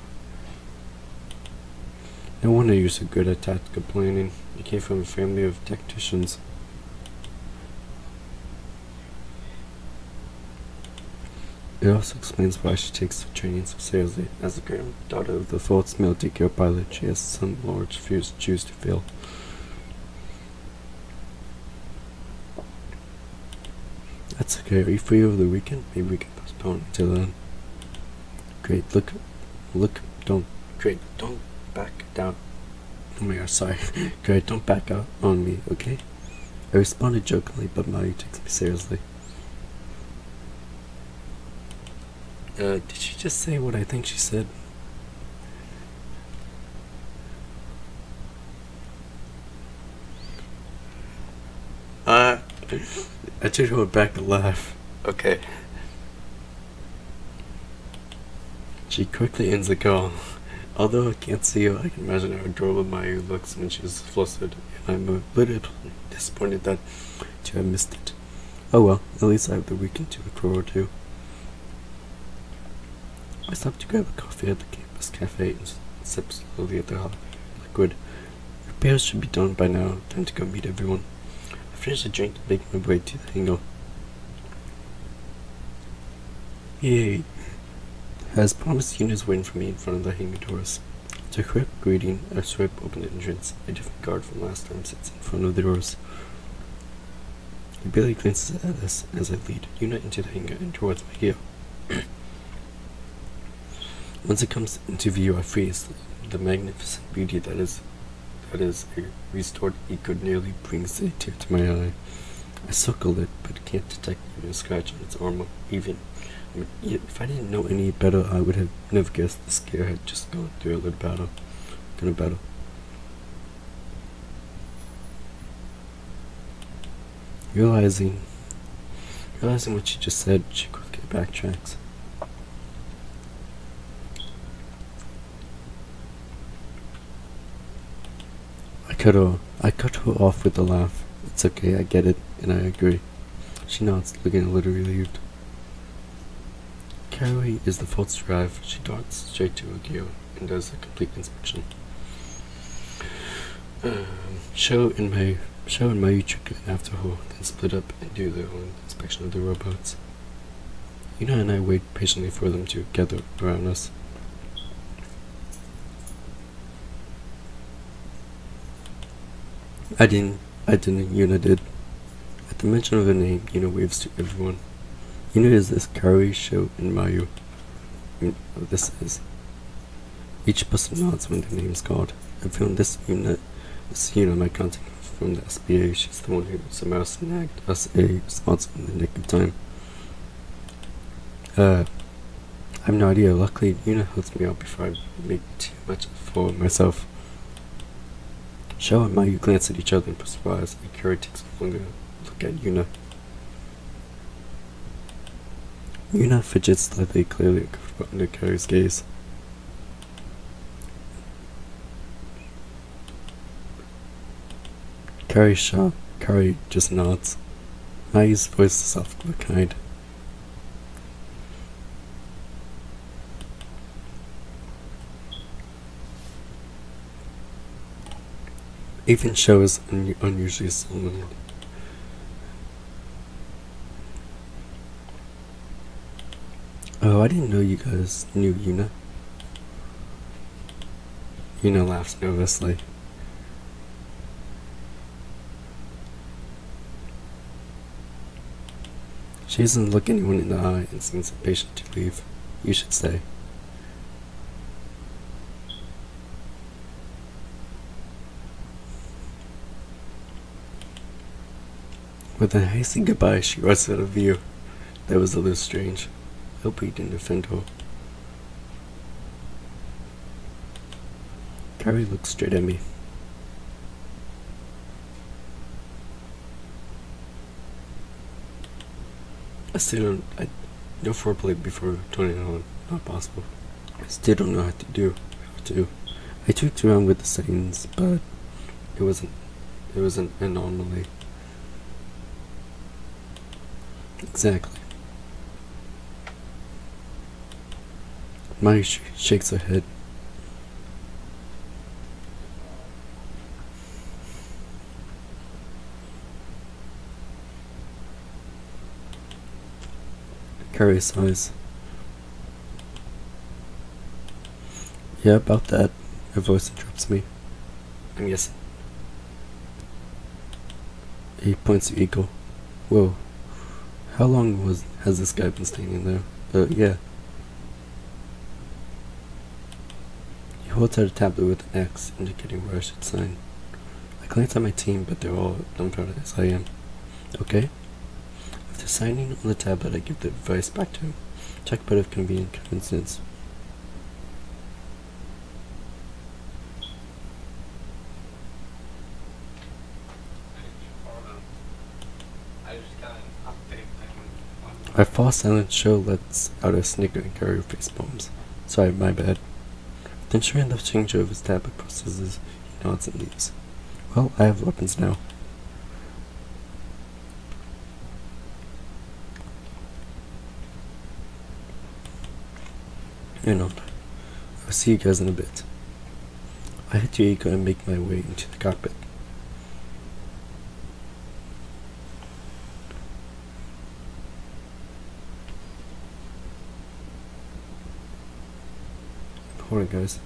No wonder you're so good at tactical planning. You came from a family of tacticians. It also explains why she takes her training so seriously. As the granddaughter of the fourth military air pilot, she has some large shoes to fill. That's okay. Are you free over the weekend? Maybe we can postpone until then. Great, don't back down. Oh my gosh, sorry. Great, don't back out on me, okay? I responded jokingly, but Mayu takes me seriously. Did she just say what I think she said? I just went back to laugh. Okay. She quickly ends the call. Although I can't see her, I can imagine how adorable Mayu looks when she's flustered, and I'm a little disappointed to have missed it. Oh well, at least I have the weekend to look forward to. I stopped to grab a coffee at the campus cafe and sip slowly at the hot liquid. Repairs should be done by now. Time to go meet everyone. I finished the drink and make my way to the hangar. Yay! As promised, Yuna's waiting for me in front of the hangar doors. It's a quick greeting. I swipe open the entrance. A different guard from last time sits in front of the doors. He barely glances at us as I lead Yuna into the hangar and towards my heel. Once it comes into view, I freeze. The magnificent beauty that is a restored eco nearly brings a tear to my eye. I circle it, but can't detect even a scratch on its armor. If I didn't know any better, I would have never guessed the scare had just gone through a little battle. Realizing what she just said, she quickly backtracks. I cut her off with a laugh. It's okay, I get it, and I agree. She nods, looking a little relieved. Carrie is the fourth drive. She darts straight to her gear and does a complete inspection. Show and Mayu trick an afterhaul, then split up and do their own inspection of the robots. Yuna and I wait patiently for them to gather around us. I didn't, Yuna did. At the mention of her name, Yuna waves to everyone. Yuna is this Kari, Sho, and Mayu. This is. Each person nods when the name is called. I found this Yuna, my contact from the SBA. She's the one who somehow snagged us a sponsor in the nick of time. I have no idea. Luckily, Yuna helps me out before I make too much for myself. Sho and Mayu glance at each other in surprise, and Kari takes a longer look at Yuna. Yuna fidgets slightly, clearly under Kari's gaze. Kari just nods. Mayu's voice is soft but kind. Even Sho is unusually solemn. Oh, I didn't know you guys knew Yuna. Yuna laughs nervously. She doesn't look anyone in the eye and seems impatient to leave. You should stay. With a hasty goodbye, she rushes out of view. That was a little strange. I hope he didn't offend her. Kari looks straight at me. I no foreplay before turning it on. Not possible. I still don't know how to. I tweaked around with the settings, but it was an anomaly. Exactly. Mayu shakes her head. Kari sighs. Yeah, about that. Her voice interrupts me. I'm guessing. He points to Eagle. Whoa. How long has this guy been staying in there? Yeah. He holds out a tablet with an X, indicating where I should sign. I glance at my team, but they're all dumbfounded as I am. Okay. After signing on the tablet, I give the device back to him. Check but of convenient coincidence. Our false silent Sho lets out a snicker and Kari face palms. Sorry, my bad. Then Sharon left Shingjo of his tablet processes, he nods and leaves. Well, I have weapons now. And on. I'll see you guys in a bit. I hit your ego and make my way into the cockpit. Hold on, guys.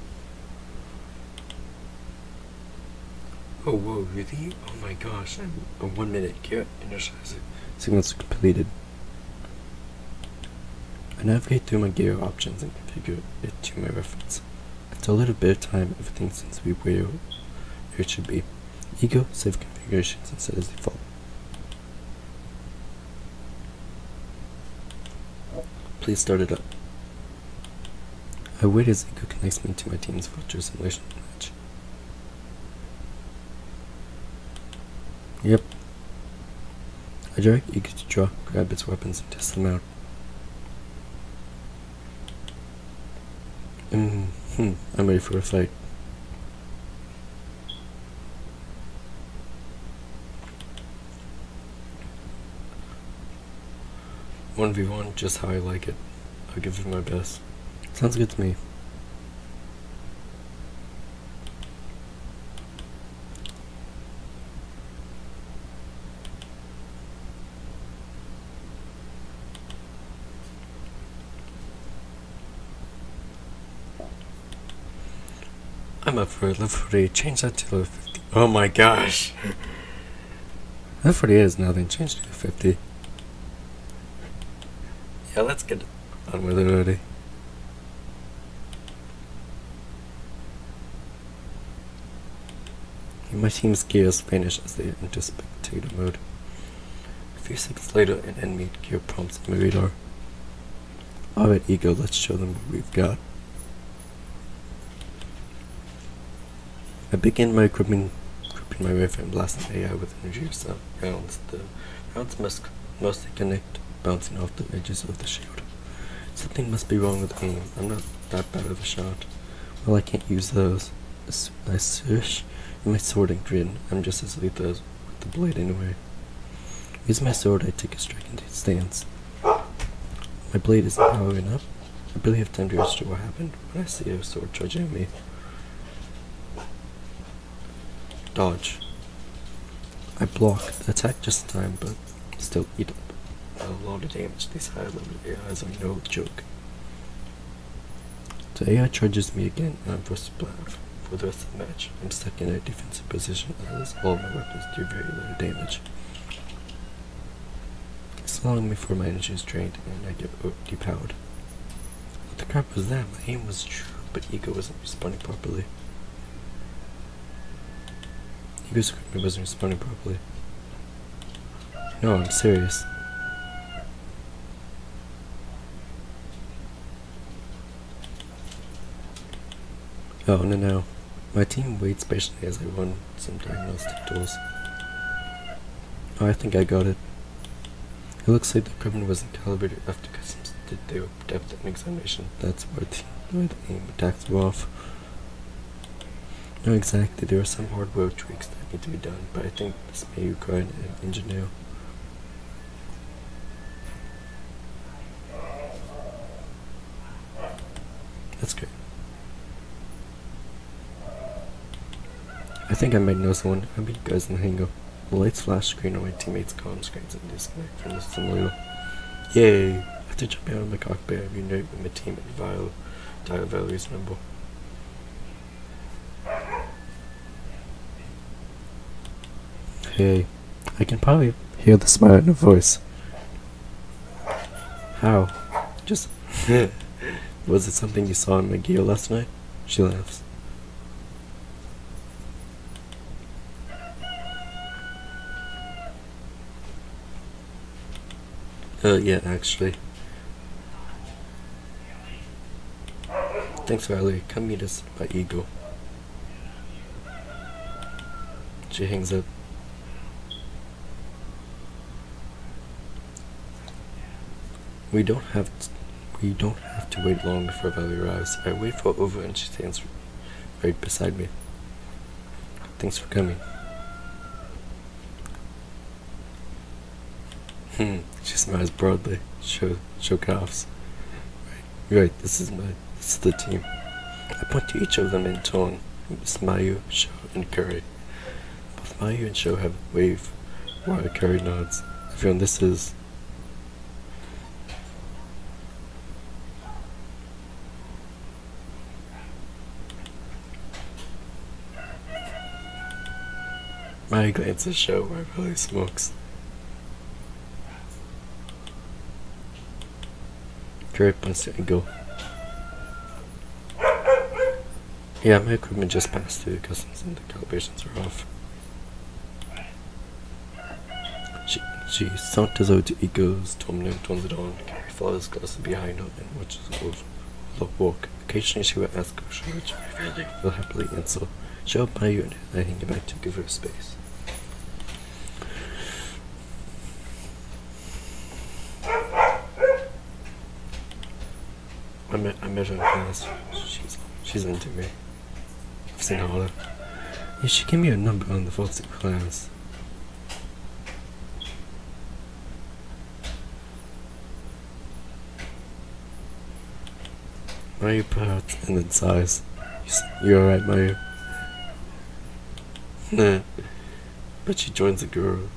Oh, whoa, really? Oh my gosh, I'm a 1 minute gear initializer signals completed. I navigate through my gear options and configure it to my reference. After a little bit of time, everything seems to be where it should be. Ego, save configurations and set as default. Please start it up. I wait as Ego connects me to my team's virtual simulation match. Yep. I direct Ego to draw, grab its weapons, and test them out. I'm ready for a fight. One v one, just how I like it. I'll give it my best. Sounds good to me. I'm up for level 40. Change that to level 50. Oh my gosh! Level 48 is nothing. Change to 50. Yeah, let's get on with it already. My team's gears vanish as they enter spectator mode. A few seconds later, an enemy gear prompts on my radar. Alright, Ego, let's show them what we've got. I begin my grouping my rifle and blasting AI with energy rounds. The rounds mostly connect, bouncing off the edges of the shield. Something must be wrong with aim. I'm not that bad of a shot. Well, I can't use those. I swish in my sword and grin. I'm just as lethal as with the blade anyway. Using my sword, I take a striking stance. My blade isn't powering up. I barely have time to register what happened when I see a sword charging at me. Dodge. I block the attack just in time, but still eat up a lot of damage. These high level AIs are no joke. The AI charges me again, and I'm forced to blast. For the rest of the match, I'm stuck in a defensive position, as all my weapons do very little damage. It's long before my energy is drained, and I get depowered. What the crap was that? My aim was true, but Ego wasn't responding properly. Ego's equipment wasn't responding properly. No, I'm serious. Oh, no. My team waits patiently as I run some diagnostic tools. Oh, I think I got it. It looks like the equipment wasn't calibrated after customs did their depth and examination. That's why the aim attacks were off. No, exactly. There are some hardware tweaks that need to be done, but I think this may require an engineer. That's great. I think I might know someone. I'll meet you guys in the hangar. The lights flash screen on my teammates' comm screens and disconnect from the simulator. Yay! After jumping out of my cockpit, I reunite with my team and dial Valerie's number. Hey, I can probably hear the smile in her voice. How? Just was it something you saw in my gear last night? She laughs. Yeah, actually. Thanks, Valerie. Come meet us by Ego. She hangs up. We don't have to wait long before Valerie arrives. I wait for her over and she stands right beside me. Thanks for coming. She smiles broadly. Show coughs. Right, this is the team. I point to each of them in turn. It's Mayu, Sho, and Curry. Both Mayu and Sho have wave while Curry nods. Everyone, this is Mayu glances at Sho while Valerie smokes. Curry points to Ego. Yeah, my equipment just passed through the customs and the calibrations are off. She saunters over to Ego's terminal and turns it on. Carrie follows closely behind her and watches over the walk. Occasionally she will ask a question which will happily answer. She'll buy you and I hang back to give her space. I met her in class. She's into me. I've seen her. Yeah, she gave me a number on the first class. Mayu pouts and then sighs. You're alright, Mayu. Nah. But she joins the girls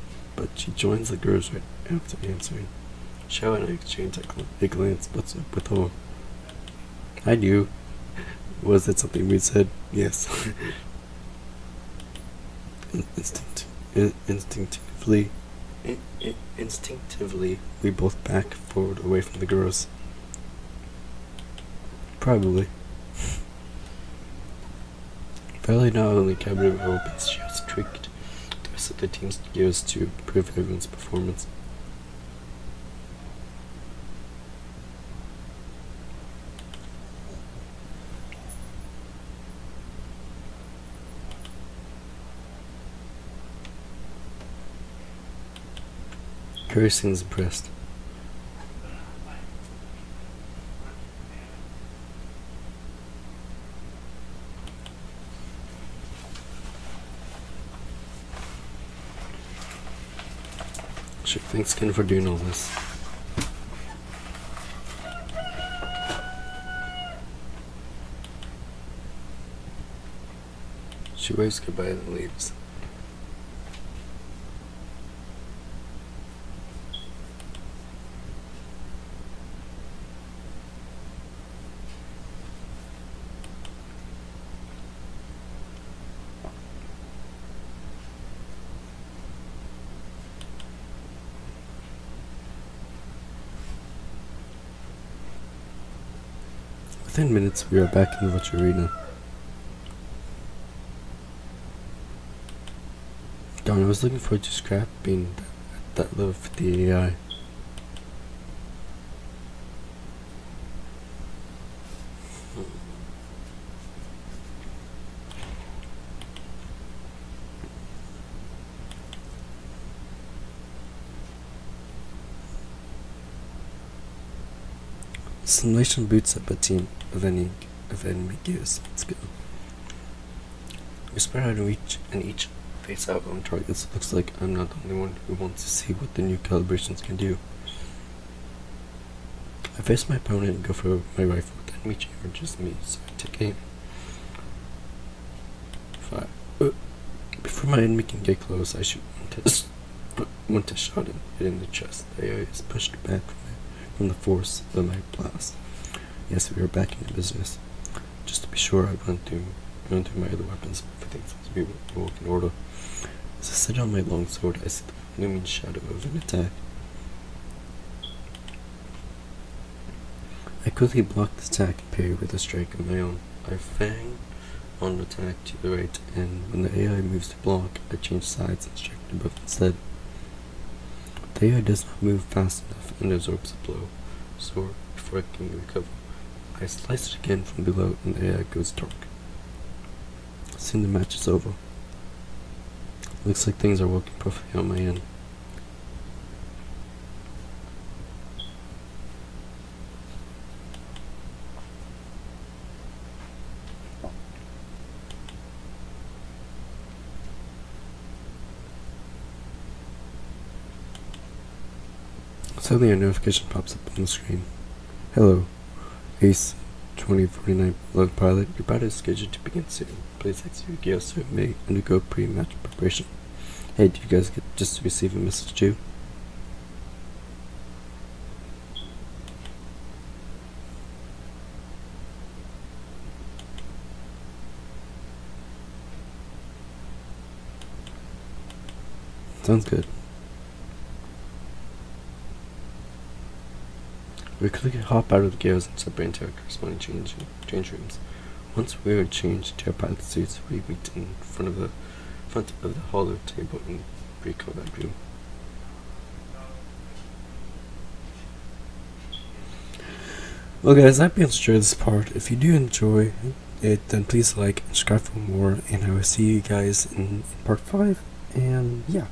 right after answering. Sho and I exchange a glance. What's up with her? I knew. Was it something we said? Yes. Instinctively, instinctively, we both back forward away from the girls. Probably. Probably not only Cabinet Robots, she has tricked the rest of the team's gears to improve everyone's performance. Curry seems impressed. Sure, thanks Ken for doing all this. She waves goodbye and leaves. Within minutes, we are back in the virtual arena. Darn, I was looking forward to Scrap being at that level for the AI. Simulation boots up a team of enemy gears. Let's go. We spread out and each face out on targets. Looks like I'm not the only one who wants to see what the new calibrations can do. I face my opponent and go for my rifle. The enemy charges me, so I take aim. Before my enemy can get close, I shoot one test shot and hit in the chest. The AI is pushed back from the force of my blast. Yes, we are back into business. Just to be sure, I run through my other weapons. Everything seems to be working in order. As I sit on my long sword, I see the looming shadow of an attack. I quickly block the attack and parry with a strike of my own. I fang on the attack to the right, and when the AI moves to block, I change sides and strike them both instead. The AI does not move fast enough and absorbs the blow, so before I can recover, I slice it again from below and the AI goes dark. Soon the match is over. Looks like things are working perfectly on my end. Suddenly a notification pops up on the screen. Hello, Ace 2049 Love Pilot. Your battle is scheduled to begin soon. Please exit your gear so it may undergo pre-match preparation. Hey, did you guys just receive a message too? Sounds good. We quickly hop out of the gears and separate into our corresponding change rooms. Once we are changed to our pilot suits, we meet in front of the hollow table in the pre-combat room. Well guys, I hope you enjoyed this part. If you do enjoy it, then please like and subscribe for more, and I will see you guys in part 5. And yeah,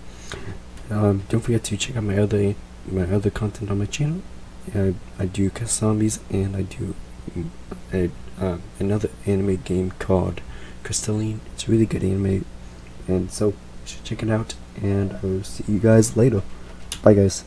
don't forget to check out my other content on my channel. I do cast zombies, and I do another anime game called Crystalline. It's a really good anime, and so you should check it out, and I will see you guys later. Bye guys.